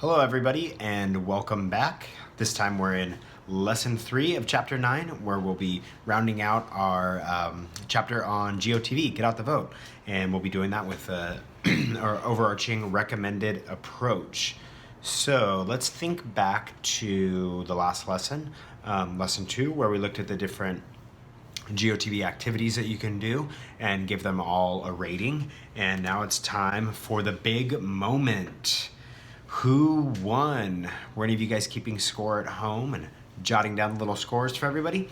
Hello everybody and welcome back. This time we're in lesson 3 of chapter 9 where we'll be rounding out our chapter on GOTV, get out the vote. And we'll be doing that with our overarching recommended approach. So let's think back to the last lesson, lesson 2, where we looked at the different GOTV activities that you can do and give them all a rating. And now it's time for the big moment. Who won? Were any of you guys keeping score at home and jotting down little scores for everybody?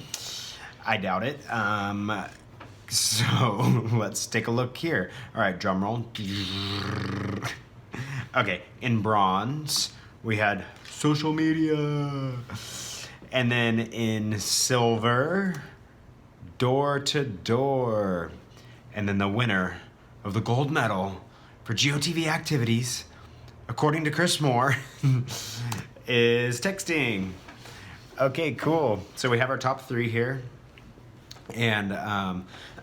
I doubt it. So let's take a look here. All right, drum roll. Okay, in bronze, we had social media. And then in silver, door to door. And then the winner of the gold medal for GOTV activities, according to Chris Moore, is texting. Okay, cool. So we have our top 3 here. And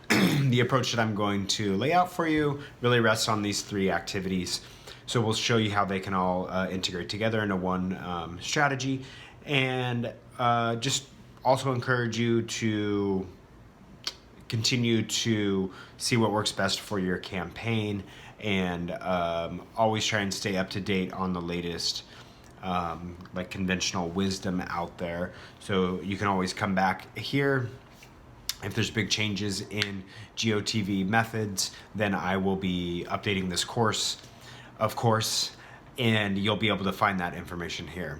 the approach that I'm going to lay out for you really rests on these 3 activities. So we'll show you how they can all integrate together into one strategy. And just also encourage you to continue to see what works best for your campaign, and always try and stay up to date on the latest like conventional wisdom out there. So you can always come back here. If there's big changes in GOTV methods, then I will be updating this course, of course, and you'll be able to find that information here.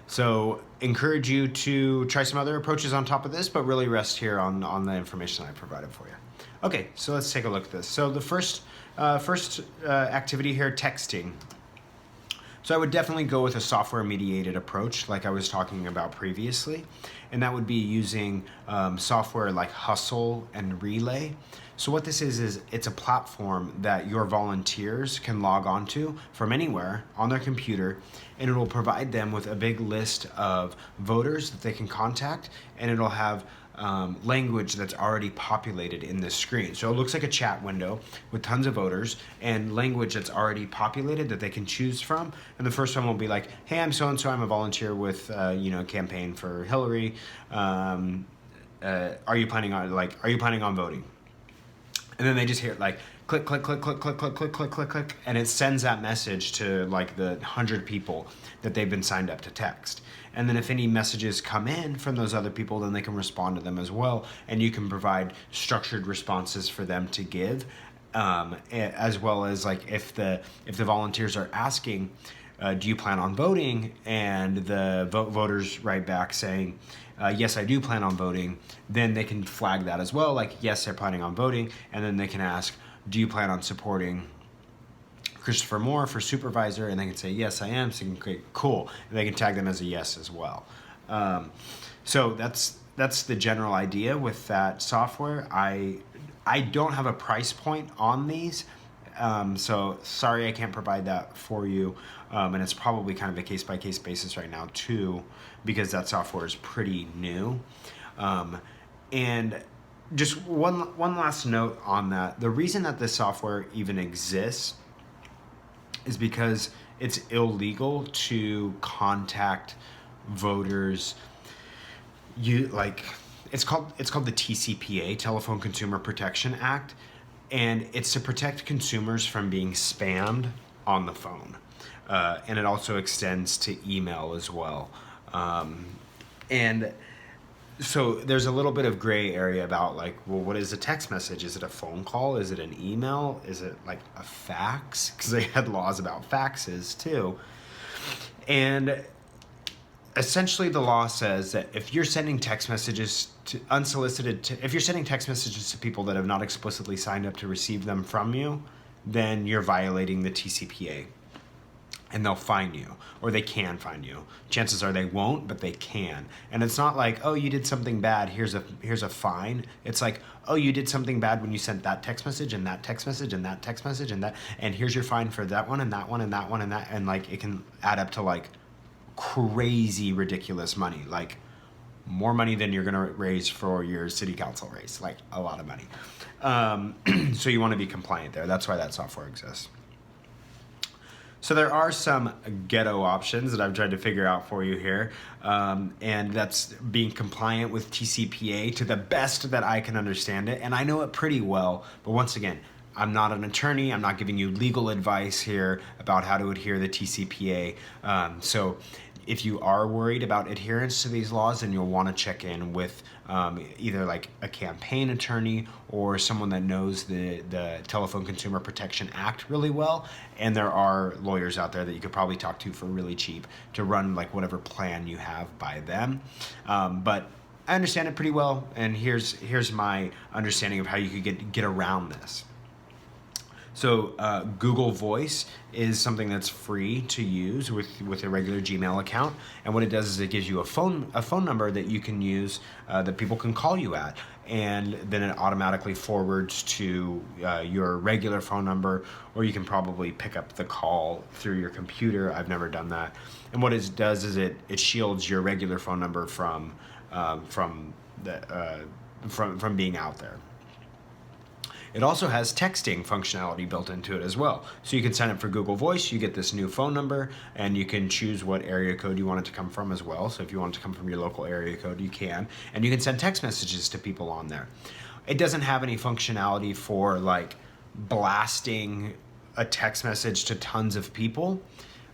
So encourage you to try some other approaches on top of this, but really rest here on the information I provided for you. Okay, so let's take a look at this. So the first activity here, texting. So I would definitely go with a software-mediated approach like I was talking about previously, and that would be using software like Hustle and Relay. So what this is it's a platform that your volunteers can log onto from anywhere on their computer, and it will provide them with a big list of voters that they can contact, and it'll have language that's already populated in this screen. So it looks like a chat window with tons of voters and language that's already populated that they can choose from. And the first one will be like, hey, I'm so-and-so, I'm a volunteer with, campaign for Hillary. Are you planning on voting? And then they just hear like, click, click, click, click, click, click, click, click, click, click, and it sends that message to like the 100 people that they've been signed up to text. And then if any messages come in from those other people, then they can respond to them as well, and you can provide structured responses for them to give, as well as like if the volunteers are asking, do you plan on voting? And the voters write back saying, yes, I do plan on voting. Then they can flag that as well, like, yes, they're planning on voting. And then they can ask, do you plan on supporting Christopher Moore for supervisor? And they can say, yes, I am. So you can create, cool. And they can tag them as a yes as well. So that's the general idea with that software. I don't have a price point on these. So sorry, I can't provide that for you. And it's probably kind of a case-by-case basis right now too, because that software is pretty new. And just one last note on that. The reason that this software even exists is because it's illegal to contact voters. It's called the TCPA, Telephone Consumer Protection Act. And it's to protect consumers from being spammed on the phone. And it also extends to email as well. And so there's a little bit of gray area about like, well, what is a text message? Is it a phone call? Is it an email? Is it like a fax? Because they had laws about faxes too. And essentially the law says that if you're sending text messages to if you're sending text messages to people that have not explicitly signed up to receive them from you, then you're violating the TCPA. And they'll fine you, or they can fine you. Chances are they won't, but they can. And it's not like, oh, you did something bad, here's a fine. It's like, oh, you did something bad when you sent that text message and that text message and that text message and here's your fine for that one and that one and that one and that, and like it can add up to like crazy ridiculous money, like more money than you're gonna raise for your city council race, like a lot of money. So you wanna be compliant there. That's why that software exists. So there are some ghetto options that I've tried to figure out for you here, and that's being compliant with TCPA to the best that I can understand it, and I know it pretty well, but once again, I'm not an attorney. I'm not giving you legal advice here about how to adhere to the TCPA. So if you are worried about adherence to these laws, then you'll want to check in with either like a campaign attorney or someone that knows the Telephone Consumer Protection Act really well. And there are lawyers out there that you could probably talk to for really cheap to run like whatever plan you have by them. But I understand it pretty well, and here's my understanding of how you could get around this. So Google Voice is something that's free to use with a regular Gmail account, and what it does is it gives you a phone number that you can use that people can call you at, and then it automatically forwards to your regular phone number, or you can probably pick up the call through your computer. I've never done that, and what it does is it shields your regular phone number from being out there. It also has texting functionality built into it as well. So you can sign up for Google Voice, you get this new phone number, and you can choose what area code you want it to come from as well. So if you want it to come from your local area code, you can. And you can send text messages to people on there. It doesn't have any functionality for like blasting a text message to tons of people,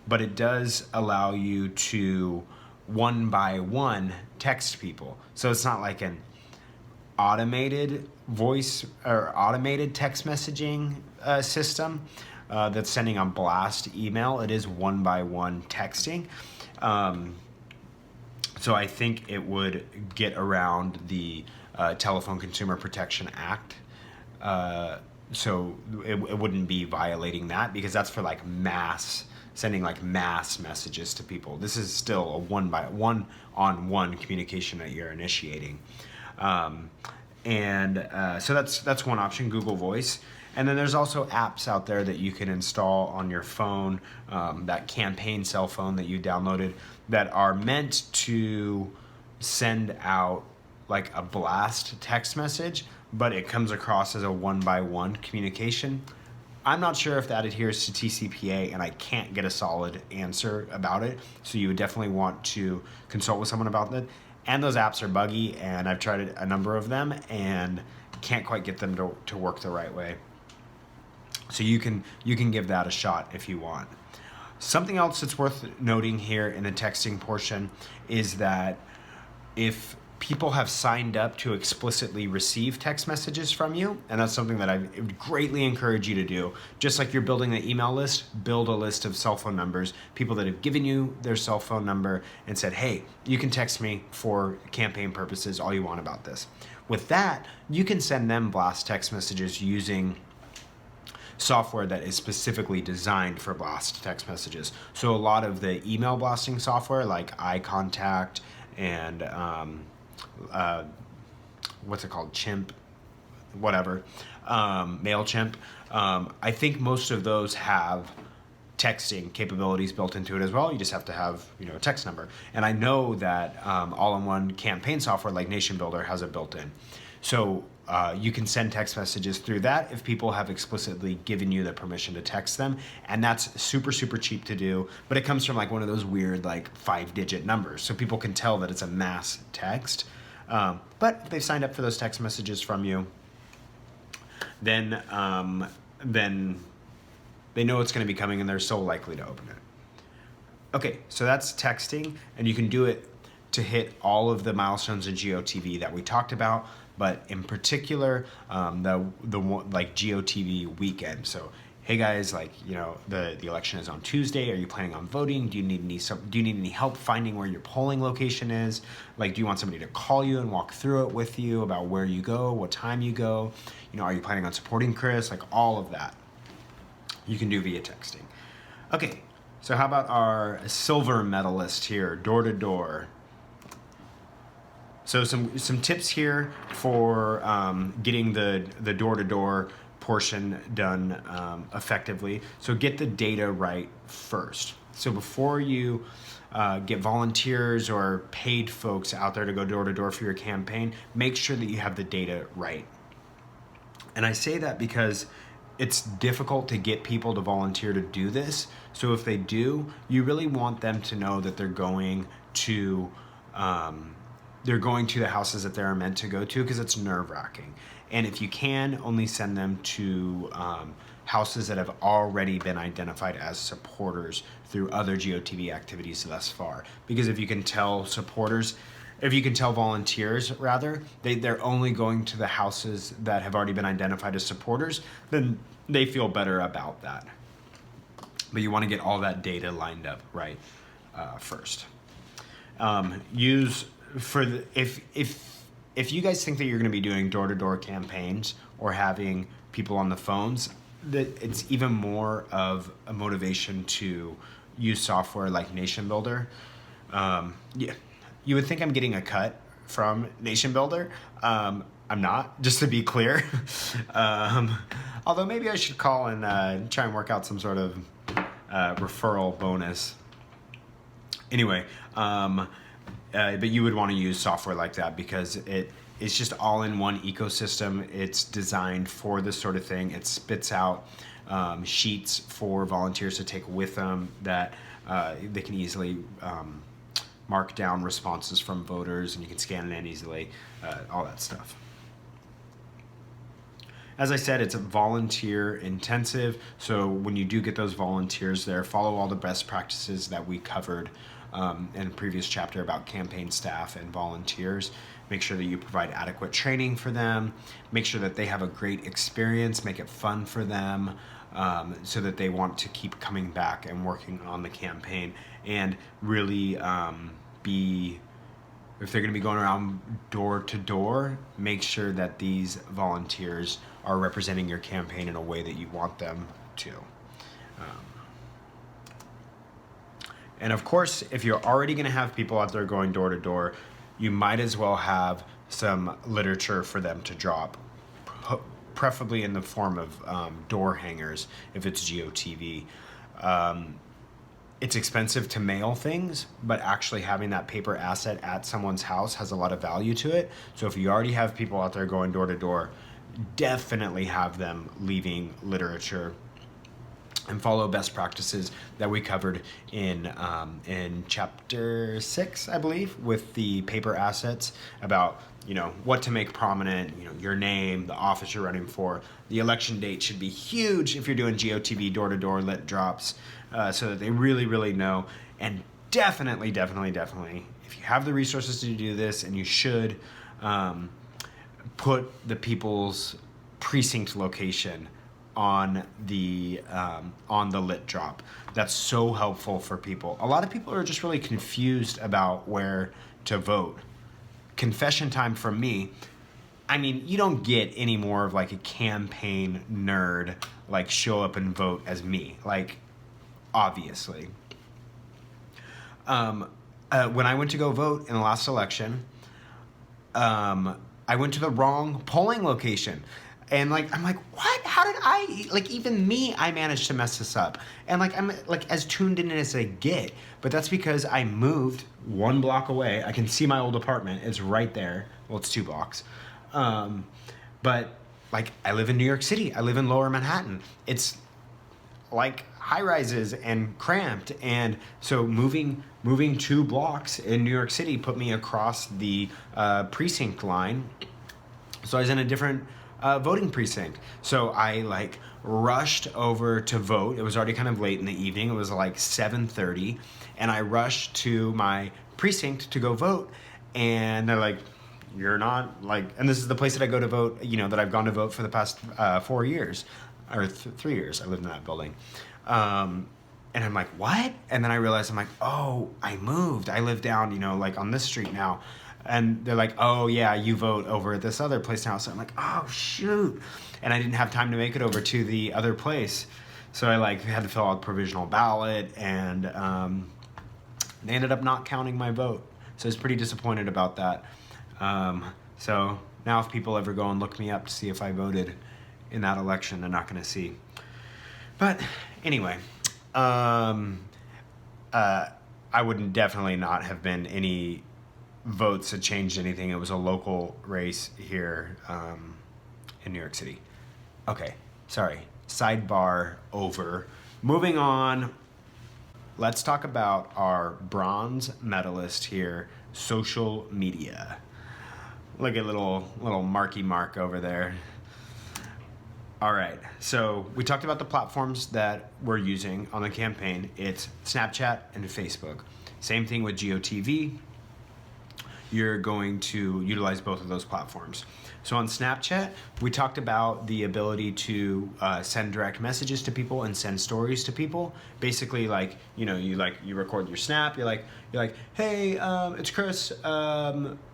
but it does allow you to one by one text people. So it's not like an automated voice or automated text messaging system that's sending on blast email. It is one by one texting. So I think it would get around the Telephone Consumer Protection Act. So it wouldn't be violating that, because that's for like sending like mass messages to people. This is still a one-on-one communication that you're initiating. So that's one option, Google Voice. And then there's also apps out there that you can install on your phone, that campaign cell phone that you downloaded, that are meant to send out like a blast text message, but it comes across as a one-by-one communication. I'm not sure if that adheres to TCPA, and I can't get a solid answer about it. So you would definitely want to consult with someone about that. And those apps are buggy, and I've tried a number of them and can't quite get them to work the right way. So you can give that a shot if you want. Something else that's worth noting here in the texting portion is that if people have signed up to explicitly receive text messages from you, and that's something that I would greatly encourage you to do. Just like you're building the email list, build a list of cell phone numbers, people that have given you their cell phone number and said, hey, you can text me for campaign purposes all you want about this. With that, you can send them blast text messages using software that is specifically designed for blast text messages. So a lot of the email blasting software like iContact and what's it called? Chimp, whatever, MailChimp. I think most of those have texting capabilities built into it as well. You just have to have, a text number. And I know that all-in-one campaign software like Nation Builder has it built in. So you can send text messages through that if people have explicitly given you the permission to text them. And that's super, super cheap to do. But it comes from like one of those weird like 5-digit numbers. So people can tell that it's a mass text. But if they've signed up for those text messages from you, then they know it's going to be coming and they're so likely to open it. Okay, so that's texting, and you can do it to hit all of the milestones in GOTV that we talked about, but in particular, the one, like GOTV weekend. So, hey guys, like, the election is on Tuesday. Are you planning on voting? Do you need any help finding where your polling location is? Like, do you want somebody to call you and walk through it with you about where you go, what time you go? Are you planning on supporting Chris? Like, all of that you can do via texting. Okay, so how about our silver medalist here, door to door? So some tips here for getting the door to door portion done effectively. So get the data right first. So before you get volunteers or paid folks out there to go door to door for your campaign, make sure that you have the data right. And I say that because it's difficult to get people to volunteer to do this. So if they do, you really want them to know that they're going to the houses that they're meant to go to, because it's nerve-wracking. And if you can, only send them to houses that have already been identified as supporters through other GOTV activities thus far. Because if you can tell volunteers rather, they're only going to the houses that have already been identified as supporters, then they feel better about that. But you want to get all that data lined up right first. If you guys think that you're going to be doing door-to-door campaigns or having people on the phones, that it's even more of a motivation to use software like Nation Builder. Yeah, you would think I'm getting a cut from Nation Builder. I'm not, just to be clear. Although maybe I should call and try and work out some sort of referral bonus. Anyway, but you would want to use software like that because it's just all in one ecosystem. It's designed for this sort of thing. It spits out sheets for volunteers to take with them that they can easily mark down responses from voters, and you can scan it in easily, all that stuff. As I said, it's a volunteer intensive, so when you do get those volunteers there, follow all the best practices that we covered in a previous chapter about campaign staff and volunteers. Make sure that you provide adequate training for them. Make sure that they have a great experience. Make it fun for them so that they want to keep coming back and working on the campaign. And really if they're going to be going around door to door, make sure that these volunteers are representing your campaign in a way that you want them to. And of course, if you're already going to have people out there going door to door, you might as well have some literature for them to drop, preferably in the form of door hangers if it's GOTV. It's expensive to mail things, but actually having that paper asset at someone's house has a lot of value to it. So if you already have people out there going door to door, definitely have them leaving literature and follow best practices that we covered in chapter 6, I believe, with the paper assets about, what to make prominent, your name, the office you're running for. The election date should be huge if you're doing GOTV door-to-door lit drops, so that they really, really know. And definitely, if you have the resources to do this, and you should, put the people's precinct location on the lit drop. That's so helpful for people. A lot of people are just really confused about where to vote. Confession time from me. I mean, you don't get any more of like a campaign nerd like show up and vote as me. Like, obviously. When I went to go vote in the last election, I went to the wrong polling location. And I'm like, what? How did even me, I managed to mess this up. And I'm as tuned in as I get, but that's because I moved 1 block away. I can see my old apartment. It's right there. Well, it's 2 blocks. But I live in New York City. I live in Lower Manhattan. It's high rises and cramped. And so moving 2 blocks in New York City put me across the precinct line. So I was in a different voting precinct. So I rushed over to vote. It was already kind of late in the evening. It was 7:30, and I rushed to my precinct to go vote. And they're like, "You're not and this is the place that I go to vote. That I've gone to vote for the past 4 years, or 3 years. I lived in that building." And I'm like, "What?" And then I realized oh, I moved. I live down on this street now. And they're like, "Oh yeah, you vote over at this other place now." So I'm like, "Oh shoot!" And I didn't have time to make it over to the other place, so I had to fill out a provisional ballot, and they ended up not counting my vote. So I was pretty disappointed about that. So now if people ever go and look me up to see if I voted in that election, they're not going to see. But anyway, I would definitely not have been any votes that changed anything. It was a local race here in New York City. Okay, sorry. sidebar over. Moving on, let's talk about our bronze medalist here, social media. Look at little marky mark over there. All right, so we talked about the platforms that we're using on the campaign. It's Snapchat and Facebook. Same thing with GOTV. You're going to utilize both of those platforms. So on Snapchat, we talked about the ability to send direct messages to people and send stories to people. Basically, like, you record your snap. You're like, hey, it's Chris.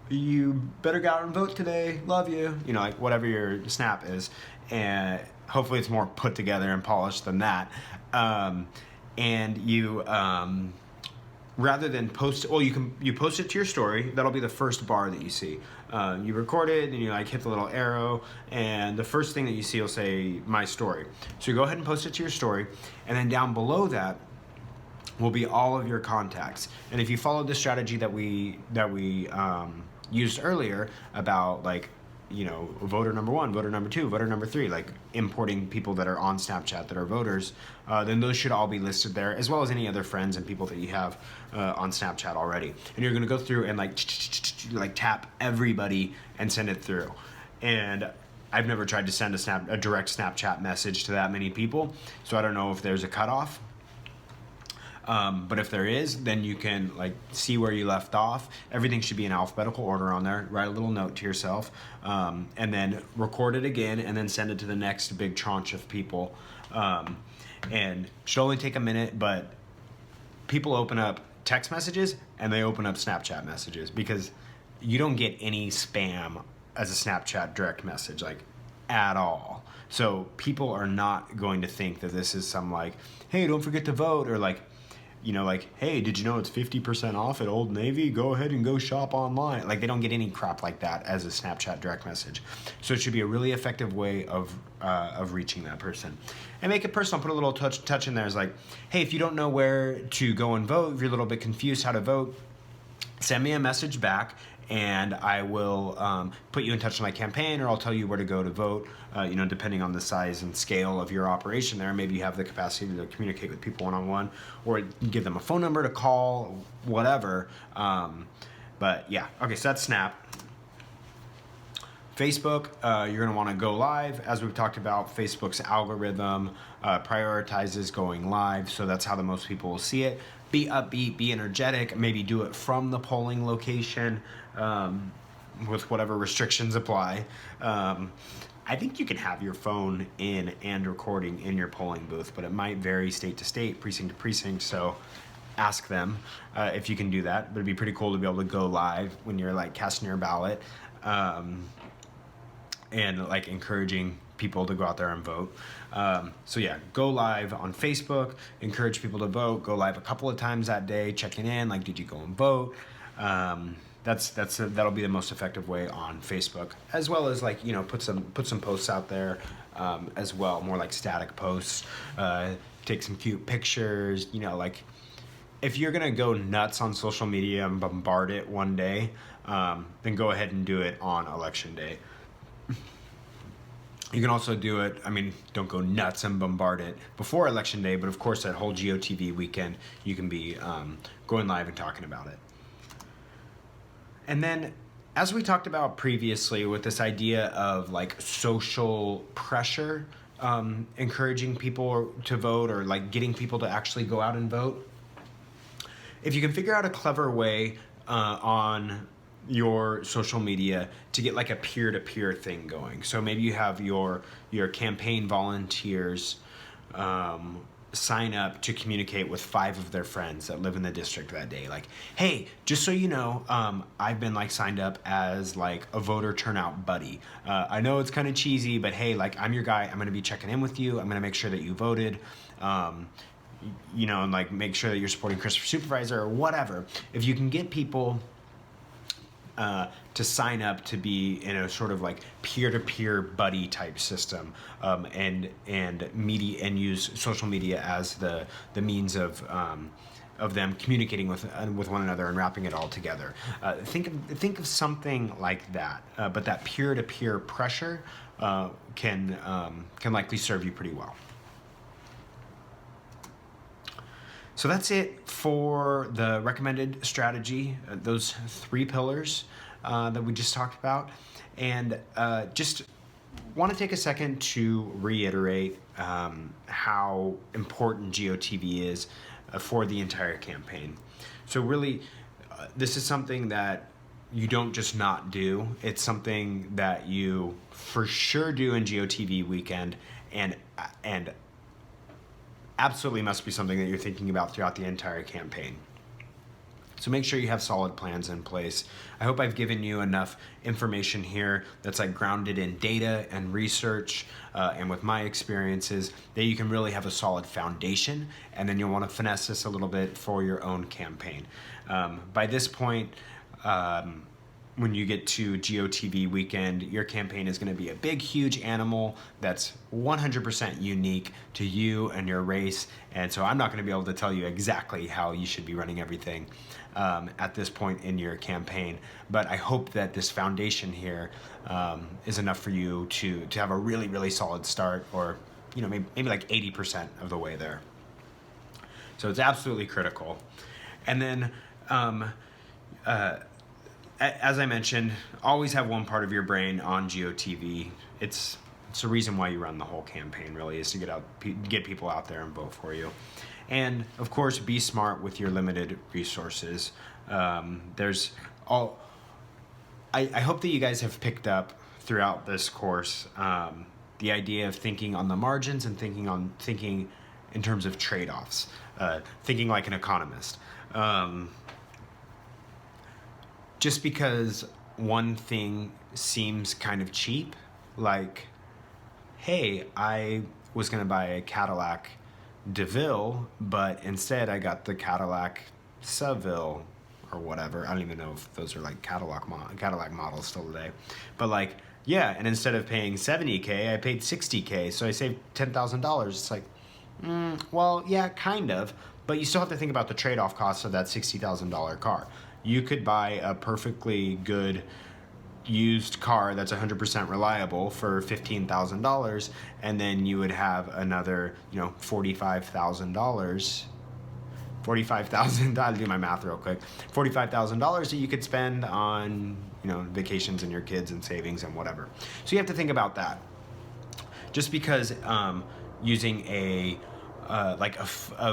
You better go out and vote today. Love you. Like whatever your snap is, and hopefully it's more put together and polished than that. And you. Rather than post, you post it to your story. That'll be the first bar that you see. You record it, and you hit the little arrow, and the first thing that you see will say "My Story." So you go ahead and post it to your story, and then down below that will be all of your contacts. And if you follow the strategy that we used earlier about voter number 1, voter number 2, voter number 3, like importing people that are on Snapchat that are voters, then those should all be listed there, as well as any other friends and people that you have on Snapchat already. And you're gonna go through and tap everybody and send it through. And I've never tried to send a direct Snapchat message to that many people, so I don't know if there's a cutoff. But if there is, then you can see where you left off. Everything should be in alphabetical order on there. Write a little note to yourself, and then record it again, and then send it to the next big tranche of people. And should only take a minute, but people open up text messages and they open up Snapchat messages, because you don't get any spam as a Snapchat direct message at all. So people are not going to think that this is some hey, don't forget to vote, or hey, did you know it's 50% off at Old Navy? Go ahead and go shop online. They don't get any crap like that as a Snapchat direct message. So it should be a really effective way of reaching that person. And make it personal. Put a little touch in there. It's hey, if you don't know where to go and vote, if you're a little bit confused how to vote, send me a message back, and I will put you in touch with my campaign, or I'll tell you where to go to vote, depending on the size and scale of your operation there. Maybe you have the capacity to communicate with people one-on-one, or give them a phone number to call, whatever. But yeah, okay, so that's Snap. Facebook, you're going to want to go live. As we've talked about, Facebook's algorithm prioritizes going live, so that's how the most people will see it. Be upbeat, be energetic, maybe do it from the polling location with whatever restrictions apply. I think you can have your phone in and recording in your polling booth, but it might vary state to state, precinct to precinct, so ask them if you can do that. But it'd be pretty cool to be able to go live when you're casting your ballot. And encouraging people to go out there and vote. So yeah, go live on Facebook, encourage people to vote, go live a couple of times that day, checking in, did you go and vote? That'll be the most effective way on Facebook, as well as put some posts out there as well, more static posts, take some cute pictures, if you're gonna go nuts on social media and bombard it one day, then go ahead and do it on election day. You can also do it, don't go nuts and bombard it before Election Day, but of course that whole GOTV weekend, you can be going live and talking about it. And then, as we talked about previously with this idea of social pressure, encouraging people to vote, or getting people to actually go out and vote, if you can figure out a clever way on your social media to get a peer-to-peer thing going. So maybe you have your campaign volunteers sign up to communicate with 5 of their friends that live in the district that day. Hey, just so you know, I've been signed up as a voter turnout buddy. I know it's kind of cheesy, but hey, I'm your guy. I'm gonna be checking in with you. I'm gonna make sure that you voted. And make sure that you're supporting Chris for supervisor, or whatever. If you can get people to sign up to be in a sort of peer-to-peer buddy type system, and use social media as the means of them communicating with one another and wrapping it all together. Think of something like that, but that peer-to-peer pressure can likely serve you pretty well. So that's it for the recommended strategy, those 3 pillars that we just talked about. And just want to take a second to reiterate how important GOTV is for the entire campaign. So really, this is something that you don't just not do. It's something that you for sure do in GOTV weekend, and absolutely must be something that you're thinking about throughout the entire campaign. So make sure you have solid plans in place. I hope I've given you enough information here that's like grounded in data and research and with my experiences that you can really have a solid foundation, and then you'll want to finesse this a little bit for your own campaign. By this point, when you get to GOTV weekend, your campaign is going to be a big, huge animal that's 100% unique to you and your race. And so I'm not going to be able to tell you exactly how you should be running everything at this point in your campaign. But I hope that this foundation here is enough for you to have a really, really solid start, or maybe like 80% of the way there. So it's absolutely critical. And then as I mentioned, always have one part of your brain on GOTV. It's the reason why you run the whole campaign, really, is to get people out there and vote for you. And of course, be smart with your limited resources. I hope that you guys have picked up throughout this course the idea of thinking on the margins and thinking in terms of trade-offs, thinking like an economist. Just because one thing seems kind of cheap, like, hey, I was going to buy a Cadillac DeVille, but instead I got the Cadillac Seville or whatever. I don't even know if those are like Cadillac models still today. But like, yeah, and instead of paying $70K, I paid $60K, so I saved $10,000. It's like, well, yeah, kind of, but you still have to think about the trade-off costs of that $60,000 car. You could buy a perfectly good used car that's 100% reliable for $15,000, and then you would have another, $45,000. I'll do my math real quick. $45,000 that you could spend on, vacations and your kids and savings and whatever. So you have to think about that. Just because using a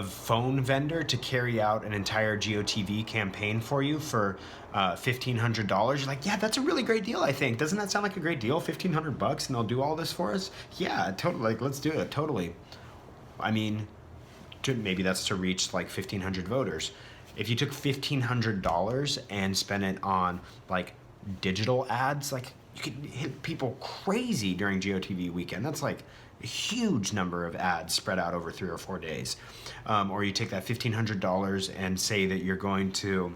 phone vendor to carry out an entire GOTV campaign for you for $1,500. You're like, yeah, that's a really great deal, I think. Doesn't that sound like a great deal? $1,500 and they'll do all this for us? Yeah, totally. Like, let's do it. Totally. I mean, maybe that's to reach like 1,500 voters. If you took $1,500 and spent it on like digital ads, like you could hit people crazy during GOTV weekend. That's like a huge number of ads spread out over 3 or 4 days. Or you take that $1,500 and say that you're going to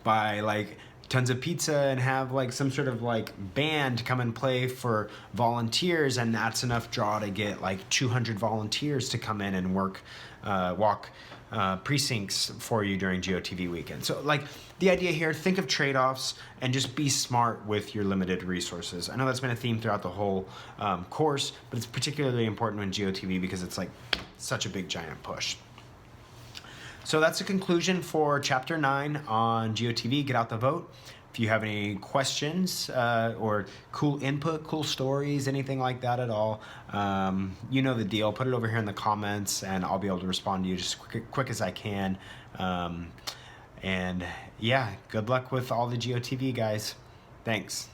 buy like tons of pizza and have like some sort of like band come and play for volunteers, and that's enough draw to get like 200 volunteers to come in and walk precincts for you during GOTV weekend. So like the idea here, think of trade-offs and just be smart with your limited resources. I know that's been a theme throughout the whole course, but it's particularly important in GOTV because it's like such a big giant push. So that's the conclusion for Chapter 9 on GOTV, Get Out the Vote. If you have any questions or cool input, cool stories, anything like that at all, you know the deal. Put it over here in the comments and I'll be able to respond to you just quick as I can. And yeah, good luck with all the GOTV, guys. Thanks.